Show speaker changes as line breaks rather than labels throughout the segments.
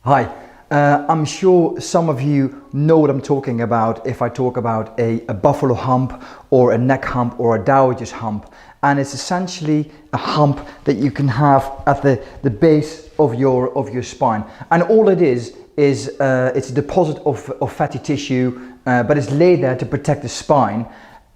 Hi, I'm sure some of you know what I'm talking about if I talk about a buffalo hump or a neck hump or a dowager's hump. And it's essentially a hump that you can have at the base of your spine. And all it is it's a deposit of fatty tissue, but it's laid there to protect the spine.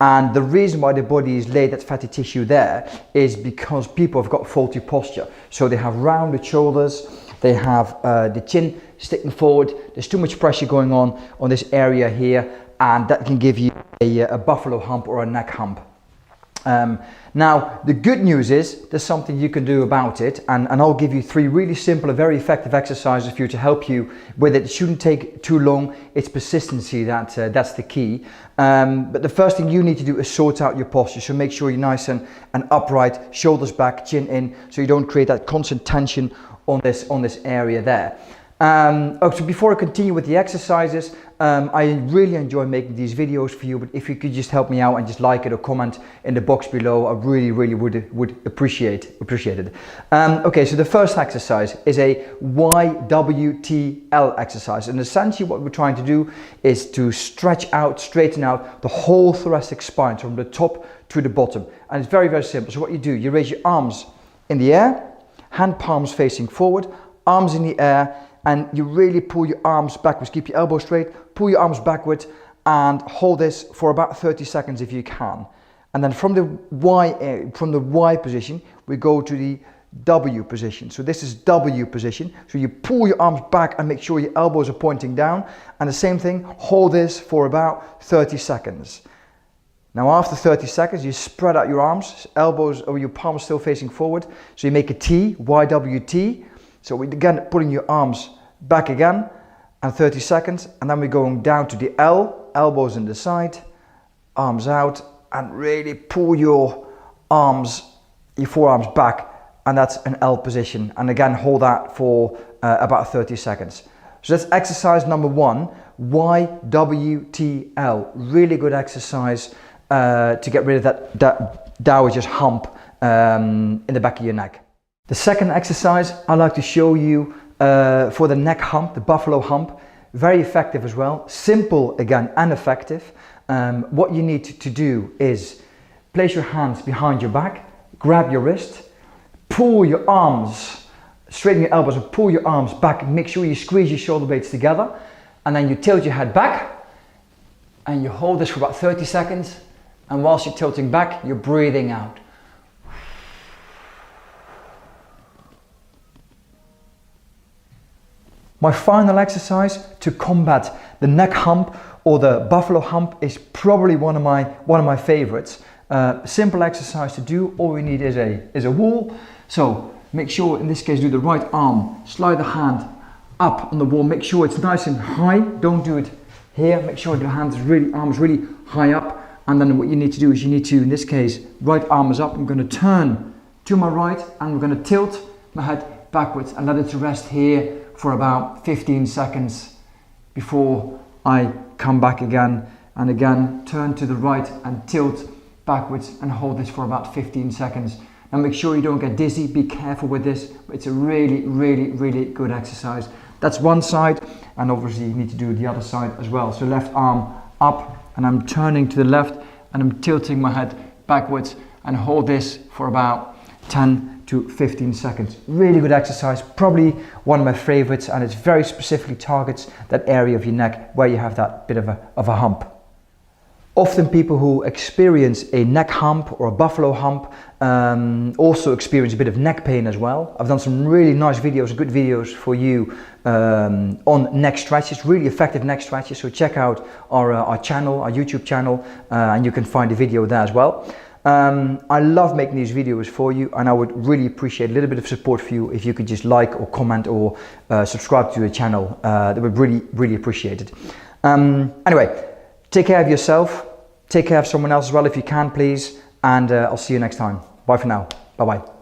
And the reason why the body is laid that fatty tissue there is because people have got faulty posture. So they have rounded shoulders, they have the chin sticking forward, there's too much pressure going on this area here, and that can give you a buffalo hump or a neck hump. Now, the good news is there's something you can do about it, and I'll give you 3 really simple and very effective exercises for you to help you with it. It shouldn't take too long. It's persistency that's the key. But the first thing you need to do is sort out your posture. So make sure you're nice and upright, shoulders back, chin in, so you don't create that constant tension on this area there. So before I continue with the exercises, I really enjoy making these videos for you, but if you could just help me out and just like it or comment in the box below, I really would appreciate it. Okay, so the first exercise is a YWTL exercise, and essentially what we're trying to do is to straighten out the whole thoracic spine from the top to the bottom. And it's very simple. So what you do, you raise your arms in the air, hand palms facing forward, arms in the air, and you really pull your arms backwards. Keep your elbows straight, pull your arms backwards, and hold this for about 30 seconds if you can. And then from the Y position, we go to the W position. So this is W position. So you pull your arms back and make sure your elbows are pointing down. And the same thing, hold this for about 30 seconds. Now after 30 seconds, you spread out your arms, elbows or your palms still facing forward. So you make a T, YWT. So we again pulling your arms back again, and 30 seconds, and then we're going down to the L, elbows in the side, arms out, and really pull your forearms back, and that's an L position. And again, hold that for about 30 seconds. So that's exercise number 1, YWTL. Really good exercise to get rid of that dowager's hump in the back of your neck. The second exercise I like to show you for the neck hump, the buffalo hump, very effective as well, simple again and effective. What you need to do is place your hands behind your back, grab your wrist, pull your arms, straighten your elbows and pull your arms back, make sure you squeeze your shoulder blades together, and then you tilt your head back and you hold this for about 30 seconds, and whilst you're tilting back, you're breathing out. My final exercise to combat the neck hump or the buffalo hump is probably one of my favorites. Simple exercise to do. All we need is a wall. So make sure in this case do the right arm, slide the hand up on the wall. Make sure it's nice and high. Don't do it here. Make sure the arms really high up. And then what you need to do is you need to, in this case, right arm is up. I'm going to turn to my right and I'm going to tilt my head backwards and let it rest here for about 15 seconds before I come back again, and again turn to the right and tilt backwards and hold this for about 15 seconds. Now make sure you don't get dizzy, be careful with this, but it's a really good exercise. That's one side, and obviously you need to do the other side as well. So left arm up, and I'm turning to the left and I'm tilting my head backwards and hold this for about 10 to 15 seconds. Really good exercise, probably one of my favorites, and it very specifically targets that area of your neck where you have that bit of a hump. Often people who experience a neck hump or a buffalo hump also experience a bit of neck pain as well. I've done some really nice videos, good videos for you on neck stretches, really effective neck stretches. So check out our channel, our YouTube channel, and you can find a video there as well. I love making these videos for you, and I would really appreciate a little bit of support for you if you could just like or comment or subscribe to the channel. That would really appreciate it. Anyway, take care of yourself, take care of someone else as well if you can, please, and I'll see you next time. Bye for now. Bye bye.